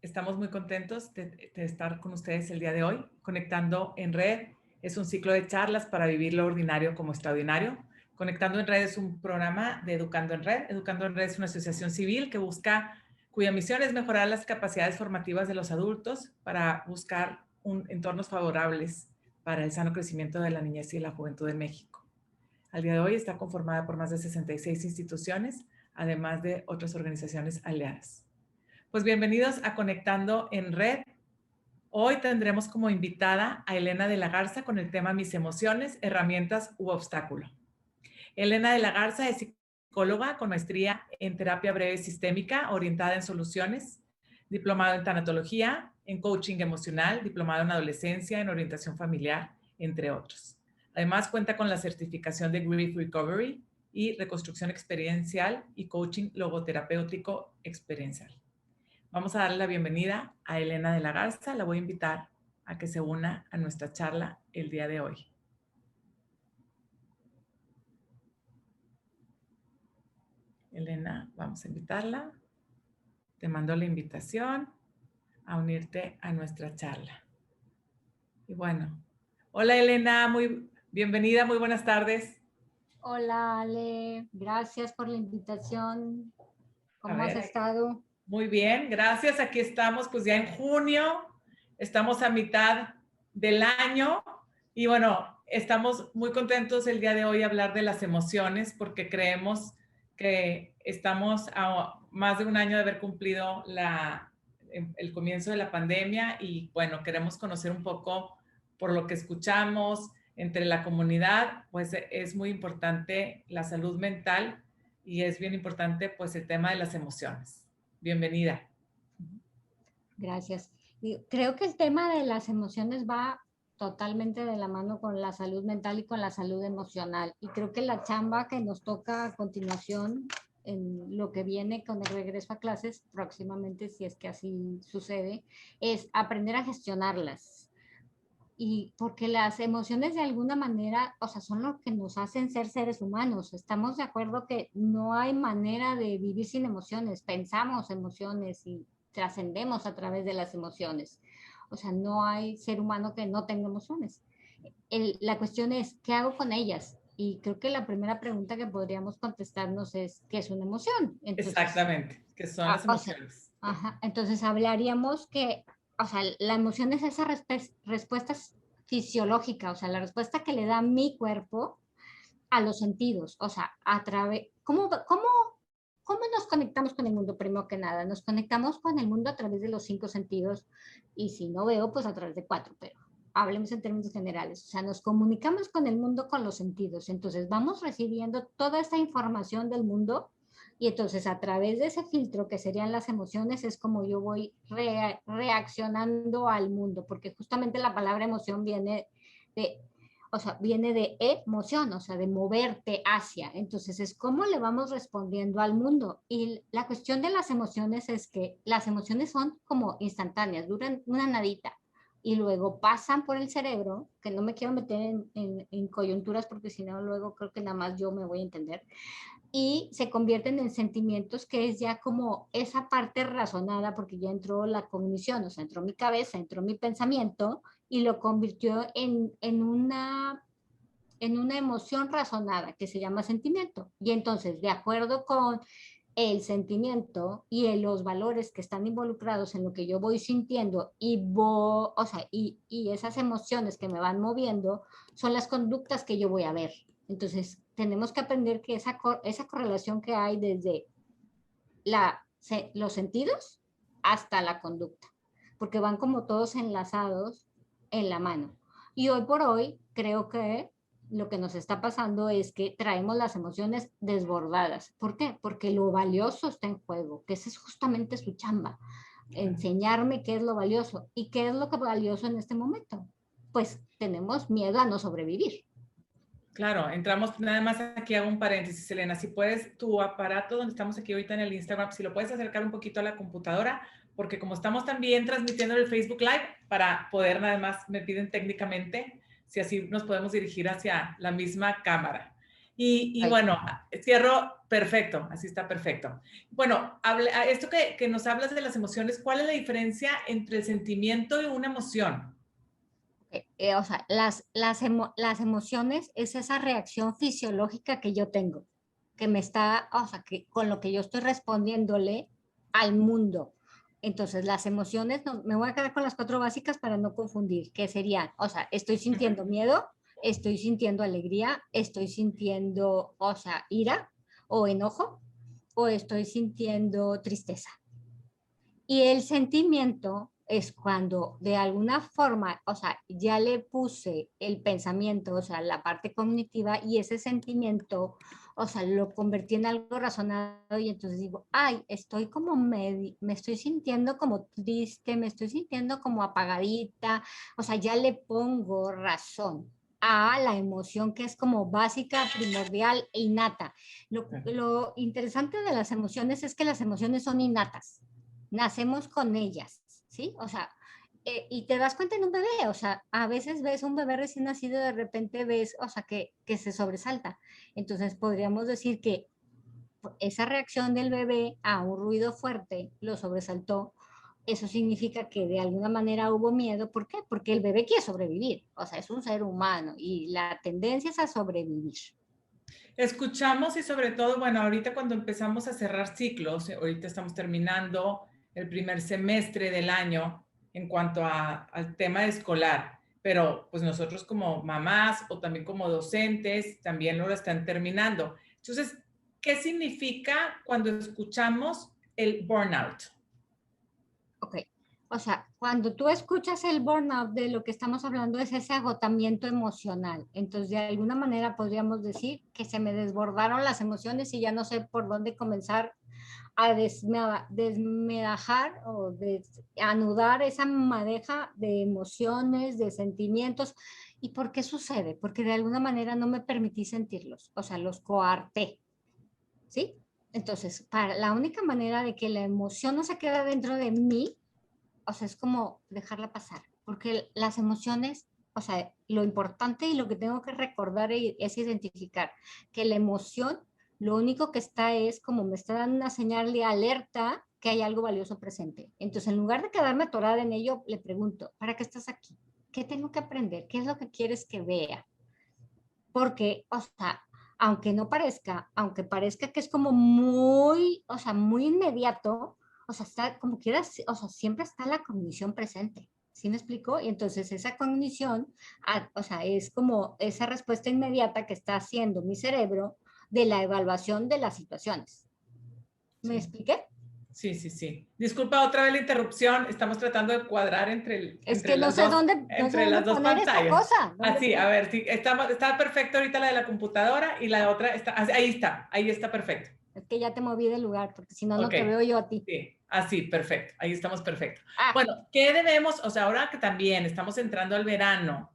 Estamos muy contentos de estar con ustedes el día de hoy. Conectando en Red es un ciclo de charlas para vivir lo ordinario como extraordinario. Conectando en Red es un programa de Educando en Red. Educando en Red es una asociación civil cuya misión es mejorar las capacidades formativas de los adultos para buscar entornos favorables para el sano crecimiento de la niñez y la juventud en México. Al día de hoy está conformada por más de 66 instituciones, además de otras organizaciones aliadas. Pues bienvenidos a Conectando en Red. Hoy tendremos como invitada a Elena de la Garza con el tema Mis emociones, herramientas u obstáculo. Elena de la Garza es psicóloga con maestría en terapia breve sistémica orientada en soluciones, diplomado en tanatología, en coaching emocional, diplomado en adolescencia, en orientación familiar, entre otros. Además cuenta con la certificación de Grief Recovery y reconstrucción experiencial y coaching logoterapéutico experiencial. Vamos a darle la bienvenida a Elena de la Garza. La voy a invitar a que se una a nuestra charla el día de hoy. Elena, vamos a invitarla. Te mando la invitación a unirte a nuestra charla. Y bueno, hola Elena, muy bienvenida, muy buenas tardes. Hola Ale, gracias por la invitación. A ¿Cómo has ver, estado? muy bien, gracias. Aquí estamos pues ya en junio, estamos a mitad del año y bueno, estamos muy contentos el día de hoy a hablar de las emociones porque creemos que estamos a más de un año de haber cumplido el comienzo de la pandemia y bueno, queremos conocer un poco por lo que escuchamos entre la comunidad, pues es muy importante la salud mental y es bien importante pues el tema de las emociones. Bienvenida. Gracias. Y creo que el tema de las emociones va totalmente de la mano con la salud mental y con la salud emocional. Y creo que la chamba que nos toca a continuación en lo que viene con el regreso a clases próximamente, si es que así sucede, es aprender a gestionarlas. Y porque las emociones de alguna manera, o sea, son lo que nos hacen ser seres humanos. Estamos de acuerdo que no hay manera de vivir sin emociones. Pensamos emociones y trascendemos a través de las emociones. O sea, no hay ser humano que no tenga emociones. La cuestión es, ¿qué hago con ellas? Y creo que la primera pregunta que podríamos contestarnos es, ¿qué es una emoción? Entonces, Exactamente, que son las o sea, emociones. ajá, entonces hablaríamos que, o sea, la emoción es esa respuesta fisiológica, o sea, la respuesta que le da mi cuerpo a los sentidos, o sea, a través, ¿cómo nos conectamos con el mundo? Primero que nada, nos conectamos con el mundo a través de los 5 sentidos y si no veo, pues a través de 4, pero hablemos en términos generales, o sea, nos comunicamos con el mundo con los sentidos, entonces vamos recibiendo toda esta información del mundo y entonces a través de ese filtro que serían las emociones es como yo voy reaccionando al mundo, porque justamente la palabra emoción viene de, o sea, viene de emoción, o sea, de moverte hacia. Entonces es cómo le vamos respondiendo al mundo. Y la cuestión de las emociones es que las emociones son como instantáneas, duran una nadita y luego pasan por el cerebro, que no me quiero meter en coyunturas porque si no luego creo que nada más yo me voy a entender, y se convierten en sentimientos que es ya como esa parte razonada porque ya entró la cognición, o sea, entró mi cabeza, entró mi pensamiento y lo convirtió en una emoción razonada que se llama sentimiento. Y entonces, de acuerdo con el sentimiento y los valores que están involucrados en lo que yo voy sintiendo o sea, y esas emociones que me van moviendo son las conductas que yo voy a ver. Entonces, tenemos que aprender que esa correlación que hay desde los sentidos hasta la conducta, porque van como todos enlazados en la mano. Y hoy por hoy creo que lo que nos está pasando es que traemos las emociones desbordadas. ¿Por qué? Porque lo valioso está en juego, que esa es justamente su chamba, enseñarme qué es lo valioso. ¿Y qué es lo que valioso en este momento? Pues tenemos miedo a no sobrevivir. Claro, entramos, nada más aquí hago un paréntesis, Elena, si puedes, tu aparato donde estamos aquí ahorita en el Instagram, si lo puedes acercar un poquito a la computadora, porque como estamos también transmitiendo el Facebook Live, para poder nada más, me piden técnicamente, si así nos podemos dirigir hacia la misma cámara. Y bueno, cierro, perfecto, así está perfecto. Bueno, esto que nos hablas de las emociones, ¿cuál es la diferencia entre el sentimiento y una emoción? O sea, las emociones es esa reacción fisiológica que yo tengo, que me está, o sea, que con lo que yo estoy respondiéndole al mundo. Entonces, las emociones, me voy a quedar con las cuatro básicas para no confundir, que serían, o sea, estoy sintiendo miedo, estoy sintiendo alegría, estoy sintiendo, o sea, ira o enojo, o estoy sintiendo tristeza. Y el sentimiento es cuando de alguna forma, o sea, ya le puse el pensamiento, o sea, la parte cognitiva y ese sentimiento, o sea, lo convertí en algo razonado y entonces digo, ay, estoy como me estoy sintiendo como triste, me estoy sintiendo como apagadita, o sea, ya le pongo razón a la emoción que es como básica, primordial e innata. Lo interesante de las emociones es que las emociones son innatas, nacemos con ellas, ¿sí? O sea, y te das cuenta en un bebé, o sea, a veces ves un bebé recién nacido y de repente ves, o sea, que se sobresalta. Entonces podríamos decir que esa reacción del bebé a un ruido fuerte lo sobresaltó. Eso significa que de alguna manera hubo miedo. ¿Por qué? Porque el bebé quiere sobrevivir, o sea, es un ser humano y la tendencia es a sobrevivir. Escuchamos y sobre todo, bueno, ahorita cuando empezamos a cerrar ciclos, ahorita estamos terminando el primer semestre del año en cuanto al tema escolar, pero pues nosotros como mamás o también como docentes también lo están terminando. Entonces, ¿qué significa cuando escuchamos el burnout? Ok, o sea, cuando tú escuchas el burnout, de lo que estamos hablando es ese agotamiento emocional. Entonces, de alguna manera podríamos decir que se me desbordaron las emociones y ya no sé por dónde comenzar a desmedajar o anudar esa madeja de emociones, de sentimientos. ¿Y por qué sucede? Porque de alguna manera no me permití sentirlos, o sea, los coarté, ¿sí? Entonces, para la única manera de que la emoción no se quede dentro de mí, o sea, es como dejarla pasar, porque las emociones, o sea, lo importante y lo que tengo que recordar es identificar que la emoción, lo único que está es como me está dando una señal de alerta que hay algo valioso presente. Entonces, en lugar de quedarme atorada en ello, le pregunto, ¿para qué estás aquí? ¿Qué tengo que aprender? ¿Qué es lo que quieres que vea? Porque, o sea, aunque parezca que es como muy, o sea, muy inmediato, o sea, está como quieras, o sea, siempre está la cognición presente. ¿Sí me explico? Y entonces esa cognición, o sea, es como esa respuesta inmediata que está haciendo mi cerebro de la evaluación de las situaciones. ¿Me Sí. expliqué? Sí, sí, sí. Disculpa otra vez la interrupción. Estamos tratando de cuadrar Es que no sé entre dónde las dos poner esta pantallas. cosa. Así, a ver, sí, está perfecto ahorita la de la computadora y la otra está, ahí está perfecto. Es que ya te moví del lugar, porque si no, Ok, no te veo yo a ti. sí, así, perfecto, ahí estamos perfecto. Ah, Bueno, ¿qué debemos, o sea, ahora que también estamos entrando al verano,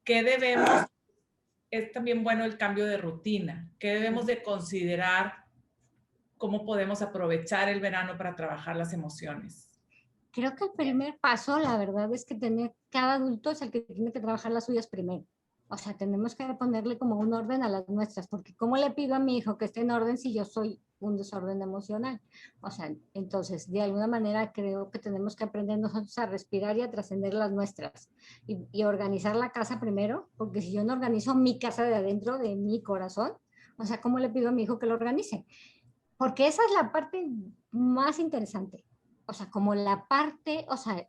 qué debemos, es también bueno el cambio de rutina, qué debemos de considerar, cómo podemos aprovechar el verano para trabajar las emociones? creo que el primer paso, la verdad, es que cada adulto es el que tiene que trabajar las suyas primero. O sea, tenemos que ponerle como un orden a las nuestras, porque ¿cómo le pido a mi hijo que esté en orden si yo soy un desorden emocional? O sea, entonces, de alguna manera creo que tenemos que aprender nosotros a respirar y a trascender las nuestras y organizar la casa primero, porque si yo no organizo mi casa de adentro, de mi corazón, o sea, ¿cómo le pido a mi hijo que lo organice? Porque esa es la parte más interesante. O sea, como la parte, o sea,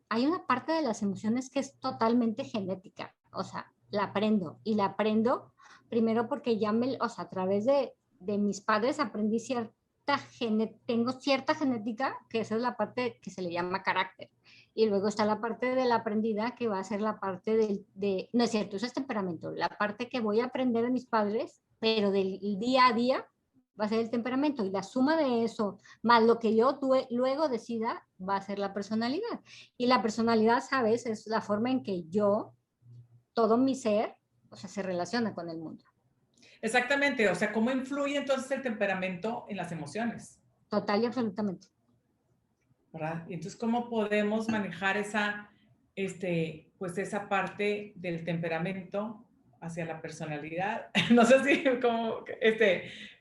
hay una parte de las emociones que es totalmente genética. O sea, la aprendo y la aprendo primero porque o sea, a través de mis padres aprendí tengo cierta genética, que esa es la parte que se le llama carácter. Y luego está la parte de la aprendida, que va a ser la parte no es cierto, eso es temperamento, la parte que voy a aprender de mis padres, pero del día a día va a ser el temperamento y la suma de eso más lo que yo luego decida va a ser la personalidad. Y la personalidad, sabes, es la forma en que yo, todo mi ser, o sea, se relaciona con el mundo. Exactamente, o sea, ¿cómo influye entonces el temperamento en las emociones? Total y absolutamente. ¿Verdad? Y entonces, ¿cómo podemos manejar pues esa parte del temperamento hacia la personalidad. No sé si, como,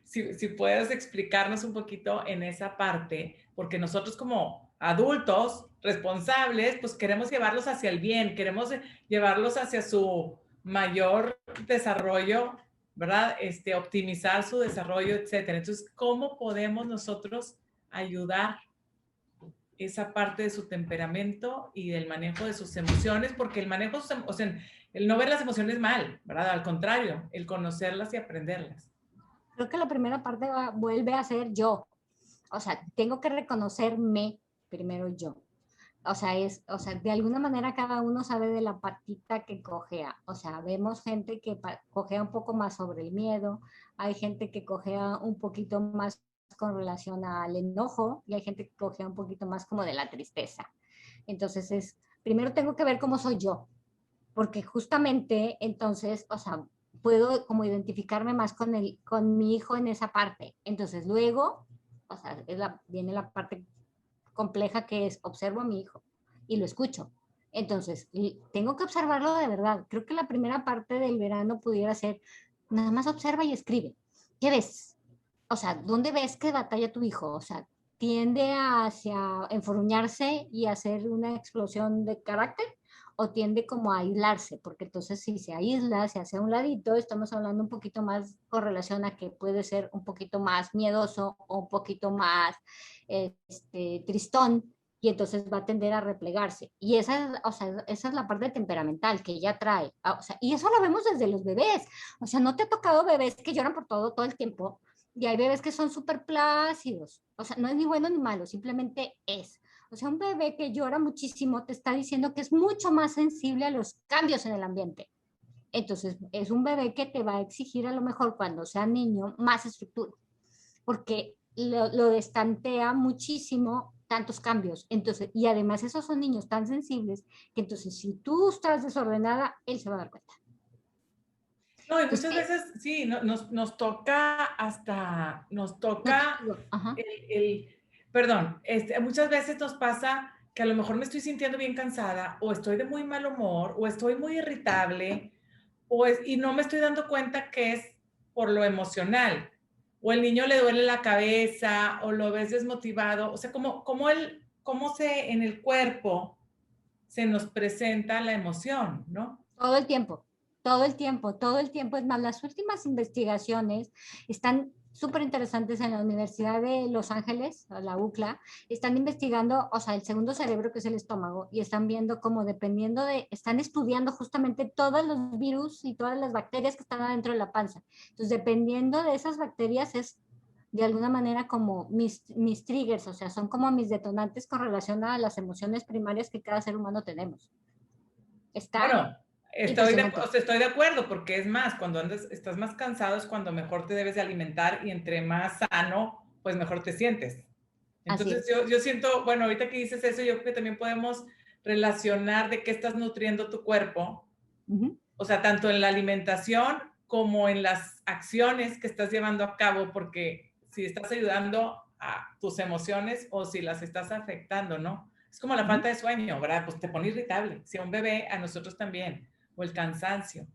si puedes explicarnos un poquito en esa parte, porque nosotros como adultos responsables, pues queremos llevarlos hacia el bien, queremos llevarlos hacia su mayor desarrollo, ¿verdad? Optimizar su desarrollo, etcétera. Entonces, ¿cómo podemos nosotros ayudar esa parte de su temperamento y del manejo de sus emociones? Porque el manejo, o sea, el no ver las emociones mal, ¿verdad? Al contrario, el conocerlas y aprenderlas. Creo que la primera parte vuelve a ser yo. O sea, tengo que reconocerme primero yo. O sea, de alguna manera cada uno sabe de la patita que cojea. O sea, vemos gente que cojea un poco más sobre el miedo, hay gente que cojea un poquito más con relación al enojo y hay gente que cojea un poquito más como de la tristeza. Entonces primero tengo que ver cómo soy yo, porque justamente entonces, o sea, puedo como identificarme más con mi hijo en esa parte. Entonces luego, o sea, viene la parte compleja que es observo a mi hijo y lo escucho. Entonces, tengo que observarlo de verdad. Creo que la primera parte del verano pudiera ser, nada más observa y escribe. ¿Qué ves? O sea, ¿dónde ves que batalla tu hijo? O sea, ¿tiende hacia enfurruñarse y hacer una explosión de carácter? ¿O tiende como a aislarse? Porque entonces si se aísla, se hace a un ladito, estamos hablando un poquito más con relación a que puede ser un poquito más miedoso o un poquito más tristón, y entonces va a tender a replegarse. Y o sea, esa es la parte temperamental que ella trae. O sea, y eso lo vemos desde los bebés. O sea, ¿no te ha tocado bebés que lloran por todo el tiempo? Y hay bebés que son súper plácidos. O sea, no es ni bueno ni malo, simplemente es. O sea, un bebé que llora muchísimo te está diciendo que es mucho más sensible a los cambios en el ambiente. Entonces, es un bebé que te va a exigir a lo mejor cuando sea niño más estructura, porque lo destantea muchísimo tantos cambios. Entonces, y además esos son niños tan sensibles que entonces si tú estás desordenada, él se va a dar cuenta. No, y Entonces, muchas veces sí, nos toca hasta, nos no te toca digo, ajá. perdón, muchas veces nos pasa que a lo mejor me estoy sintiendo bien cansada o estoy de muy mal humor o estoy muy irritable y no me estoy dando cuenta que es por lo emocional. O el niño le duele la cabeza o lo ves desmotivado. O sea, cómo en el cuerpo se nos presenta la emoción, ¿no? Todo el tiempo, todo el tiempo, todo el tiempo. Es más, las últimas investigaciones están súper interesantes en la Universidad de Los Ángeles, la UCLA, están investigando, o sea, el segundo cerebro que es el estómago, y están viendo cómo dependiendo están estudiando justamente todos los virus y todas las bacterias que están adentro de la panza. Entonces, dependiendo de esas bacterias es de alguna manera como mis triggers, o sea, son como mis detonantes con relación a las emociones primarias que cada ser humano tenemos. Está Bueno, impresionante. estoy de acuerdo, porque es más, cuando estás más cansado es cuando mejor te debes de alimentar y entre más sano, pues mejor te sientes. Así Entonces es. yo siento, bueno, ahorita que dices eso, yo creo que también podemos relacionar de qué estás nutriendo tu cuerpo, Ujú. o sea, tanto en la alimentación como en las acciones que estás llevando a cabo, porque si estás ayudando a tus emociones o si las estás afectando, ¿no? Es como la Ujú. falta de sueño, ¿verdad? Pues te pone irritable. Si a un bebé, a nosotros también. O el cansancio.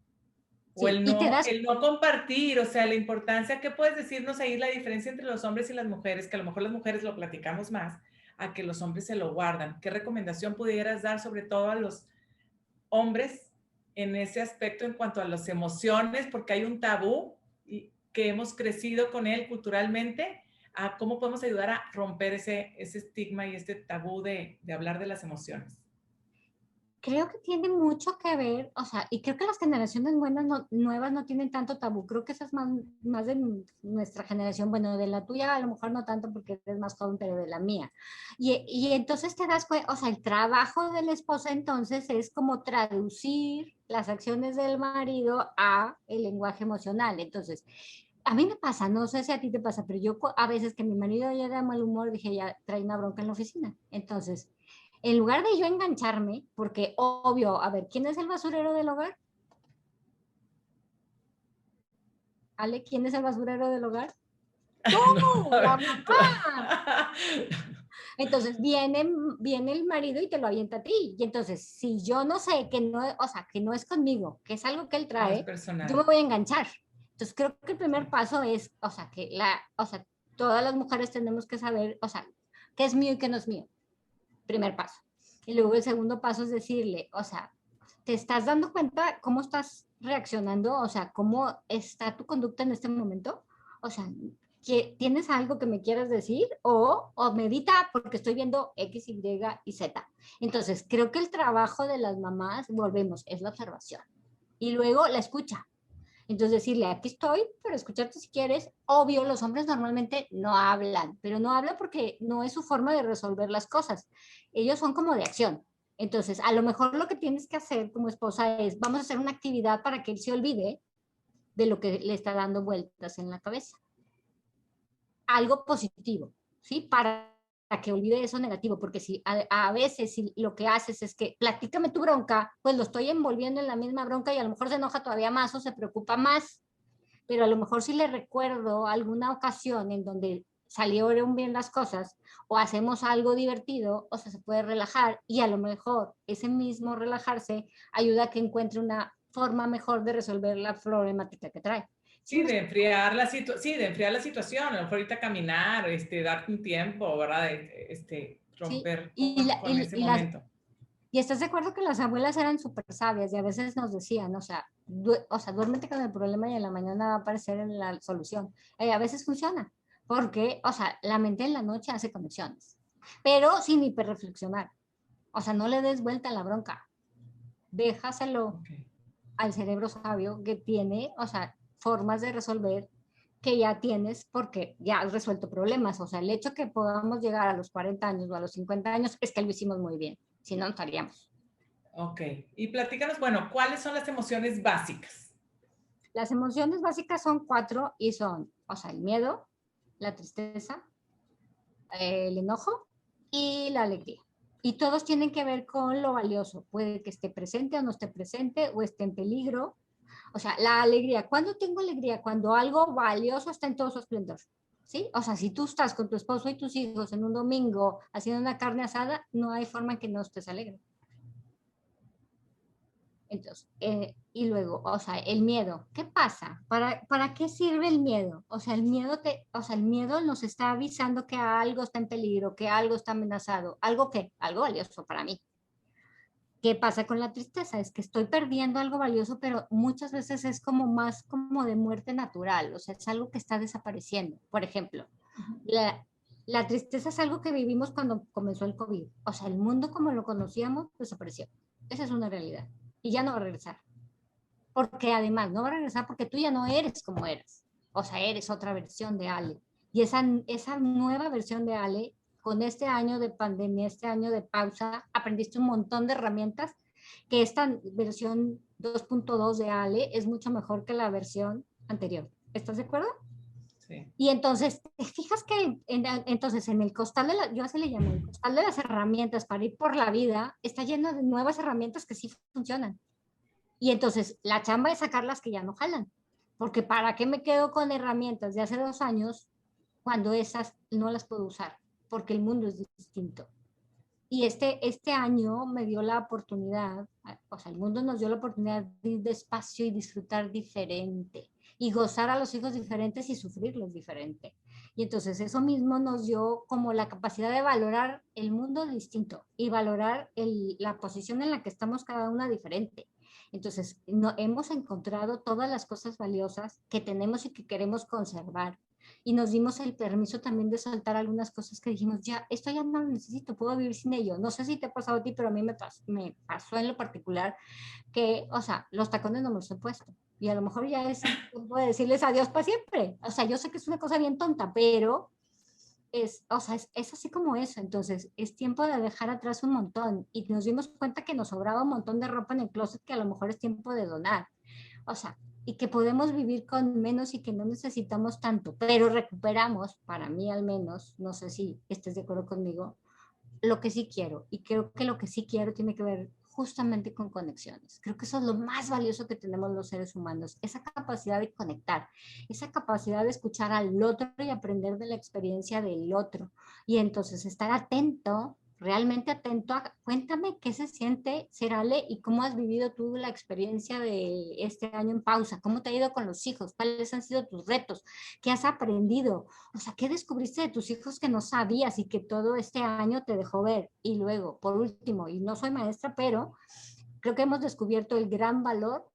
O Sí, y te das, el no compartir, o sea, la importancia, ¿qué puedes decirnos ahí la diferencia entre los hombres y las mujeres? Que a lo mejor las mujeres lo platicamos más, a que los hombres se lo guardan. ¿Qué recomendación pudieras dar sobre todo a los hombres en ese aspecto en cuanto a las emociones? Porque hay un tabú que hemos crecido con él culturalmente. ¿A cómo podemos ayudar a romper ese estigma y este tabú de hablar de las emociones? creo que tiene mucho que ver, o sea, y creo que las generaciones buenas nuevas no tienen tanto tabú, creo que esa es más de nuestra generación, bueno, de la tuya a lo mejor no tanto porque eres más joven, pero de la mía. Y entonces te das cuenta, o sea, el trabajo de la esposa entonces es como traducir las acciones del marido a el lenguaje emocional. Entonces, a mí me pasa, no sé si a ti te pasa, pero yo a veces que mi marido ya de mal humor, dije, ya trae una bronca en la oficina. Entonces, en lugar de yo engancharme, porque obvio, a ver, ¿quién es el basurero del hogar? Ale, ¿quién es el basurero del hogar? Tú, No, la mamá. Entonces viene el marido y te lo avienta a ti. Y entonces, si yo no sé que no, o sea, que no es conmigo, que es algo que él No es trae, yo me personal. voy a enganchar. Entonces, creo que el primer Sí. paso es, o sea, o sea, todas las mujeres tenemos que saber, o sea, qué es mío y qué no es mío. Primer paso. Y luego el segundo paso es decirle, o sea, ¿te estás dando cuenta cómo estás reaccionando? O sea, ¿cómo está tu conducta en este momento? O sea, ¿tienes algo que me quieras decir? O medita porque estoy viendo X, Y y Z. Entonces, creo que el trabajo de las mamás, volvemos, es la observación. Y luego la escucha. Entonces decirle, aquí estoy, pero escucharte si quieres. Obvio, los hombres normalmente no hablan, pero no hablan porque no es su forma de resolver las cosas. Ellos son como de acción. Entonces, a lo mejor lo que tienes que hacer como esposa es, vamos a hacer una actividad para que él se olvide de lo que le está dando vueltas en la cabeza. Algo positivo, ¿sí? Para que olvide eso negativo, porque si a veces si lo que haces es que platícame tu bronca, pues lo estoy envolviendo en la misma bronca y a lo mejor se enoja todavía más o se preocupa más, pero a lo mejor si le recuerdo alguna ocasión en donde salieron bien las cosas o hacemos algo divertido, o sea, se puede relajar y a lo mejor ese mismo relajarse ayuda a que encuentre una forma mejor de resolver la problemática que trae. ¿Sí Sí, me de explico? enfriar sí, de enfriar la situación, a lo mejor ahorita caminar, darte un tiempo, ¿verdad? Sí, Romper con ese momento. y estás de acuerdo que las abuelas eran súper sabias y a veces nos decían, o sea, o sea, duérmete con el problema y en la mañana va a aparecer la solución. A veces funciona, porque, o sea, la mente en la noche hace conexiones, pero sin hiperreflexionar. O sea, no le des vuelta a la bronca, déjaselo Okay. al cerebro sabio que tiene, o sea, formas de resolver que ya tienes porque ya has resuelto problemas. O sea, el hecho que podamos llegar a los 40 años o a los 50 años es que lo hicimos muy bien, si no, no estaríamos. Ok. Y platícanos, bueno, ¿cuáles son las emociones básicas? Las emociones básicas son cuatro y son, o sea, el miedo, la tristeza, el enojo y la alegría. Y todos tienen que ver con lo valioso. Puede que esté presente o no esté presente o esté en peligro. O sea, la alegría. ¿Cuándo tengo alegría? Cuando algo valioso está en todo su esplendor. ¿Sí? O sea, si tú estás con tu esposo y tus hijos en un domingo haciendo una carne asada, no hay forma en que no estés alegre. Entonces, y luego, o sea, el miedo, ¿qué pasa? ¿Para qué sirve el miedo? O sea, o sea, el miedo nos está avisando que algo está en peligro, que algo está amenazado, algo valioso para mí. ¿Qué pasa con la tristeza? Es que estoy perdiendo algo valioso, pero muchas veces es como más como de muerte natural, o sea, es algo que está desapareciendo. Por ejemplo, la tristeza es algo que vivimos cuando comenzó el COVID. O sea, el mundo como lo conocíamos desapareció. Esa es una realidad. Y ya no va a regresar. Porque además no va a regresar porque tú ya no eres como eras. O sea, eres otra versión de Ale. Y esa nueva versión de Ale, con este año de pandemia, este año de pausa, aprendiste un montón de herramientas que esta versión 2.2 de Ale es mucho mejor que la versión anterior. ¿Estás de acuerdo? Sí. Y entonces, te fijas que entonces en el costal yo así le llamo, el costal de las herramientas para ir por la vida, está lleno de nuevas herramientas que sí funcionan. Y entonces la chamba es sacar las que ya no jalan. Porque ¿para qué me quedo con herramientas de hace 2 años cuando esas no las puedo usar? Porque el mundo es distinto. Y este año me dio la oportunidad, o sea, el mundo nos dio la oportunidad de ir despacio y disfrutar diferente, y gozar a los hijos diferentes y sufrirlos diferente. Y entonces eso mismo nos dio como la capacidad de valorar el mundo distinto y valorar la posición en la que estamos cada una diferente. Entonces, no, hemos encontrado todas las cosas valiosas que tenemos y que queremos conservar, y nos dimos el permiso también de soltar algunas cosas que dijimos, ya, esto ya no lo necesito, puedo vivir sin ello. No sé si te ha pasado a ti, pero a mí me pasó en lo particular que, o sea, los tacones no me los he puesto. Y a lo mejor ya es tiempo de decirles adiós para siempre. O sea, yo sé que es una cosa bien tonta, pero o sea, es así como eso. Entonces, es tiempo de dejar atrás un montón. Y nos dimos cuenta que nos sobraba un montón de ropa en el closet que a lo mejor es tiempo de donar. O sea, y que podemos vivir con menos y que no necesitamos tanto, pero recuperamos, para mí al menos, no sé si estés de acuerdo conmigo, lo que sí quiero. Y creo que lo que sí quiero tiene que ver justamente con conexiones. Creo que eso es lo más valioso que tenemos los seres humanos, esa capacidad de conectar, esa capacidad de escuchar al otro y aprender de la experiencia del otro. Y entonces estar atento, realmente atento a, cuéntame qué se siente ser Ale y cómo has vivido tú la experiencia de este año en pausa, cómo te ha ido con los hijos, cuáles han sido tus retos, qué has aprendido, o sea, qué descubriste de tus hijos que no sabías y que todo este año te dejó ver. Y luego, por último, y no soy maestra, pero creo que hemos descubierto el gran valor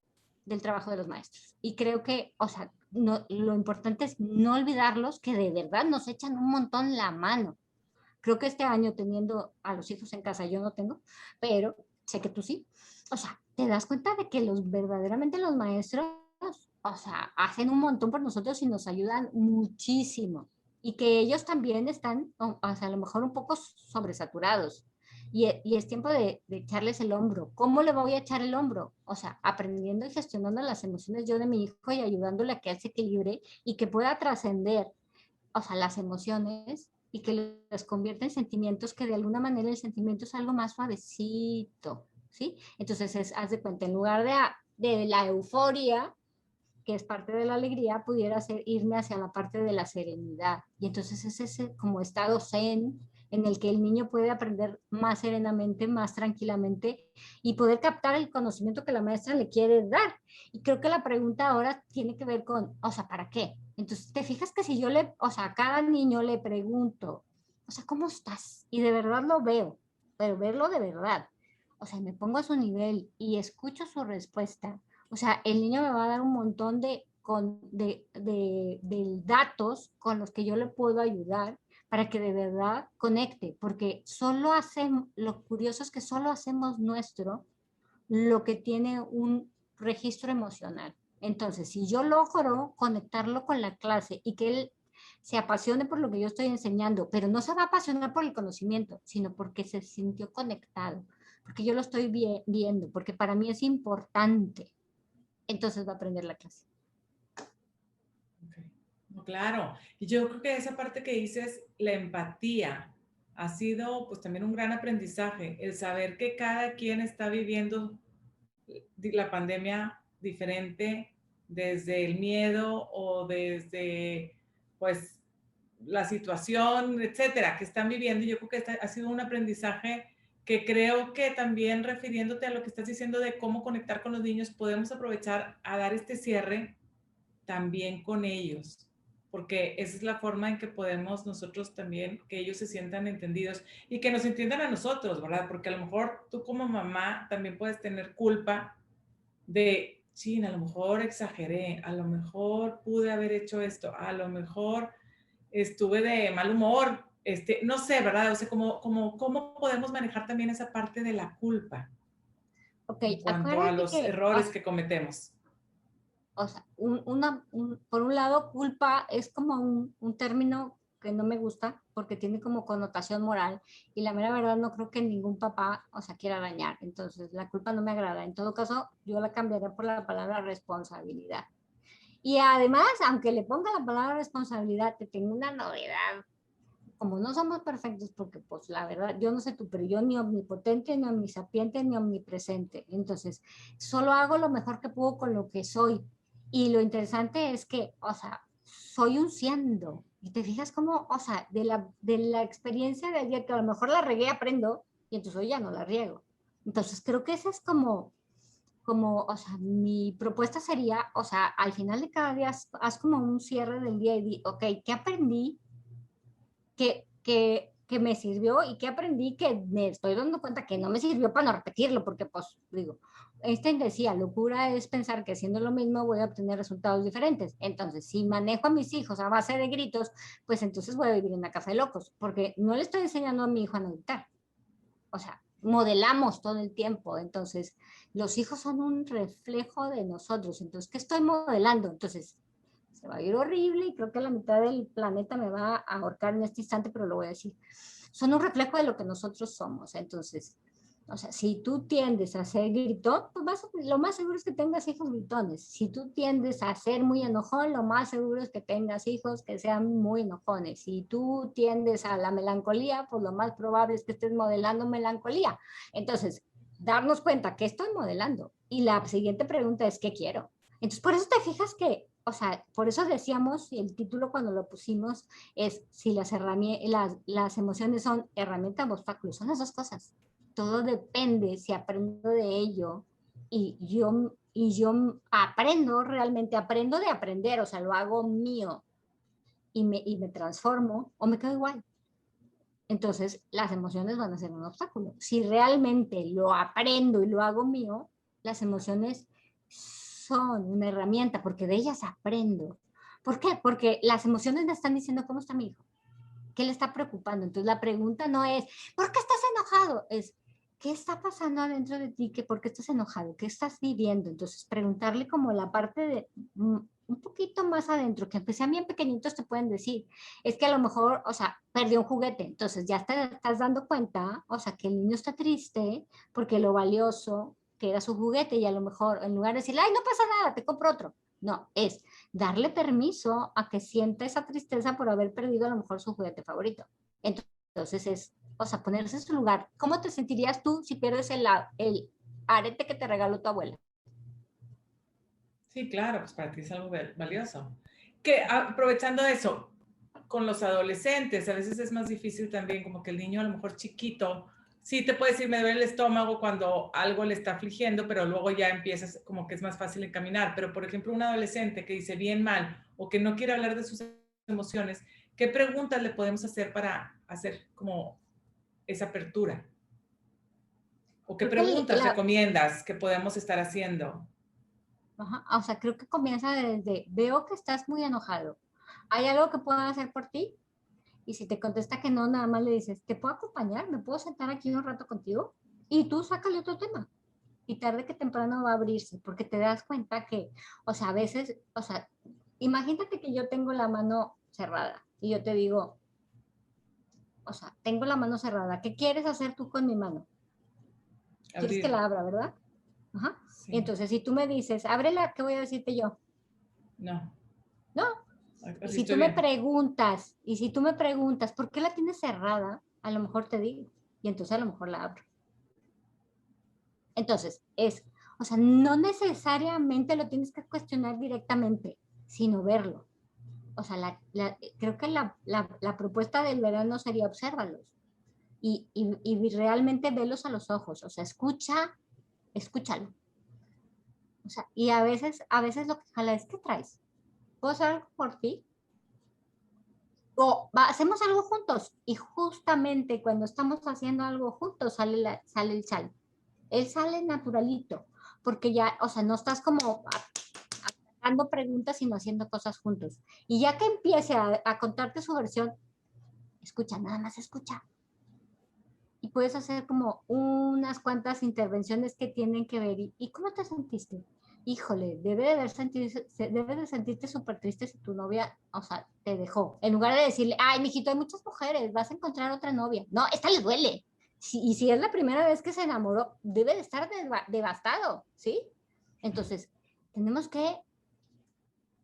del trabajo de los maestros. Y creo que, o sea, no, lo importante es no olvidarlos, que de verdad nos echan un montón la mano. Creo que este año teniendo a los hijos en casa, yo no tengo, pero sé que tú sí. O sea, te das cuenta de que verdaderamente los maestros, o sea, hacen un montón por nosotros y nos ayudan muchísimo. Y que ellos también están, o sea, a lo mejor un poco sobresaturados. Y es tiempo de echarles el hombro. ¿Cómo le voy a echar el hombro? O sea, aprendiendo y gestionando las emociones yo de mi hijo y ayudándole a que él se equilibre y que pueda trascender, o sea, las emociones y que las convierta en sentimientos, que de alguna manera el sentimiento es algo más suavecito, ¿sí? Entonces, haz de cuenta, en lugar de la euforia, que es parte de la alegría, pudiera ser irme hacia la parte de la serenidad. Y entonces es ese como estado zen en el que el niño puede aprender más serenamente, más tranquilamente y poder captar el conocimiento que la maestra le quiere dar. Y creo que la pregunta ahora tiene que ver con, o sea, ¿para qué? Entonces, te fijas que si yo o sea, a cada niño le pregunto, o sea, ¿cómo estás? Y de verdad lo veo, pero verlo de verdad. O sea, me pongo a su nivel y escucho su respuesta. O sea, el niño me va a dar un montón de datos con los que yo le puedo ayudar para que de verdad conecte, porque solo hacemos, lo curioso es que solo hacemos nuestro lo que tiene un registro emocional. Entonces, si yo logro conectarlo con la clase y que él se apasione por lo que yo estoy enseñando, pero no se va a apasionar por el conocimiento, sino porque se sintió conectado, porque yo lo estoy viendo, porque para mí es importante, entonces va a aprender la clase. Okay. No, claro. Y yo creo que esa parte que dices, la empatía, ha sido pues también un gran aprendizaje, el saber que cada quien está viviendo la pandemia diferente, desde el miedo o desde pues la situación, etcétera, que están viviendo. Yo creo que ha sido un aprendizaje que creo que también, refiriéndote a lo que estás diciendo de cómo conectar con los niños, podemos aprovechar a dar este cierre también con ellos, porque esa es la forma en que podemos nosotros también, que ellos se sientan entendidos y que nos entiendan a nosotros, ¿verdad? Porque a lo mejor tú como mamá también puedes tener culpa de, sí, a lo mejor exageré, a lo mejor pude haber hecho esto, a lo mejor estuve de mal humor, no sé, ¿verdad? O sea, ¿cómo podemos manejar también esa parte de la culpa Ok, en cuanto a acuérdate los que, errores que cometemos? o sea, por un lado, culpa es como un término que no me gusta porque tiene como connotación moral y la mera verdad no creo que ningún papá, o sea, quiera dañar. Entonces, la culpa no me agrada. En todo caso, yo la cambiaría por la palabra responsabilidad. Y además, aunque le ponga la palabra responsabilidad, te tengo una novedad. Como no somos perfectos, porque pues la verdad, yo no sé tú, pero yo ni omnipotente, ni omnisapiente, ni omnipresente. Entonces, solo hago lo mejor que puedo con lo que soy. Y lo interesante es que, o sea, soy un siendo. Y te fijas cómo, o sea, de la experiencia de ayer, que a lo mejor la regué, aprendo, y entonces hoy ya no la riego. Entonces, creo que esa es como, o sea, mi propuesta sería, o sea, al final de cada día, haz como un cierre del día y di, ok, ¿qué aprendí? Que me sirvió y que aprendí que me estoy dando cuenta que no me sirvió para no repetirlo, porque pues digo, Einstein decía, locura es pensar que haciendo lo mismo voy a obtener resultados diferentes. Entonces, si manejo a mis hijos a base de gritos, pues entonces voy a vivir en una casa de locos, porque no le estoy enseñando a mi hijo a no gritar. O sea, modelamos todo el tiempo. Entonces, los hijos son un reflejo de nosotros. Entonces, ¿qué estoy modelando? Entonces, se va a ir horrible y creo que la mitad del planeta me va a ahorcar en este instante, pero lo voy a decir. Son un reflejo de lo que nosotros somos. Entonces, o sea, si tú tiendes a ser gritón, pues lo más seguro es que tengas hijos gritones. Si tú tiendes a ser muy enojón, lo más seguro es que tengas hijos que sean muy enojones. Si tú tiendes a la melancolía, pues lo más probable es que estés modelando melancolía. Entonces, darnos cuenta que estoy modelando. Y la siguiente pregunta es, ¿qué quiero? Entonces, por eso te fijas que, o sea, por eso decíamos, y el título cuando lo pusimos es si las emociones son herramientas o obstáculos, son las dos cosas. Todo depende si aprendo de ello y yo aprendo, realmente aprendo de aprender, o sea, lo hago mío y me transformo o me quedo igual. Entonces, las emociones van a ser un obstáculo. Si realmente lo aprendo y lo hago mío, las emociones son una herramienta porque de ellas aprendo. ¿Por qué? Porque las emociones me están diciendo cómo está mi hijo, qué le está preocupando. Entonces, la pregunta no es, ¿por qué estás enojado? Es, ¿qué está pasando adentro de ti? ¿Por qué estás enojado? ¿Qué estás viviendo? Entonces, preguntarle como la parte de un poquito más adentro, que aunque sean bien pequeñitos te pueden decir, es que a lo mejor, o sea, perdió un juguete, entonces ya te estás dando cuenta, o sea, que el niño está triste porque lo valioso que era su juguete y a lo mejor en lugar de decirle, ay, no pasa nada, te compro otro. No, es darle permiso a que sienta esa tristeza por haber perdido a lo mejor su juguete favorito. Entonces es, o sea, ponerse en su lugar. ¿Cómo te sentirías tú si pierdes el arete que te regaló tu abuela? Sí, claro, pues para ti es algo valioso. Que aprovechando eso, con los adolescentes, a veces es más difícil también, como que el niño a lo mejor chiquito, sí te puede decir me duele el estómago cuando algo le está afligiendo, pero luego ya empiezas como que es más fácil encaminar. Pero por ejemplo, un adolescente que dice bien mal o que no quiere hablar de sus emociones, ¿qué preguntas le podemos hacer para hacer como esa apertura? ¿O qué Creo que preguntas recomiendas que podemos estar haciendo? ajá, o sea, creo que comienza desde, veo que estás muy enojado. ¿Hay algo que pueda hacer por ti? Y si te contesta que no, nada más le dices, ¿te puedo acompañar? ¿Me puedo sentar aquí un rato contigo? Y tú sácale otro tema. Y tarde que temprano va a abrirse, porque te das cuenta que, o sea, a veces, o sea, imagínate que yo tengo la mano cerrada y yo te digo, o sea, tengo la mano cerrada, ¿qué quieres hacer tú con mi mano? ¿Quieres que Abrir, la abra, verdad? Ajá. Y sí, entonces, si tú me dices, ábrela, ¿qué voy a decirte yo? no, No. Y así si estoy tú me bien. preguntas, ¿por qué la tienes cerrada? A lo mejor te digo. Y entonces a lo mejor la abro. Entonces, o sea, no necesariamente lo tienes que cuestionar directamente, sino verlo. O sea, creo que la propuesta del verano sería obsérvalos y realmente velos a los ojos. O sea, escúchalo. O sea, y a veces lo que jala es, ¿qué traes? ¿Puedo hacer algo por ti? O hacemos algo juntos y justamente cuando estamos haciendo algo juntos sale el sal. Él sale naturalito, porque ya, o sea, no estás como dando preguntas, sino haciendo cosas juntos. Y ya que empiece a contarte su versión, escucha, nada más escucha. Y puedes hacer como unas cuantas intervenciones que tienen que ver. ¿Y cómo te sentiste? Híjole, debe de sentirte súper triste si tu novia, o sea, te dejó. En lugar de decirle, ay, mijito, hay muchas mujeres, vas a encontrar otra novia. No, esta le duele. Y si es la primera vez que se enamoró, debe de estar devastado, ¿sí? Entonces, tenemos que,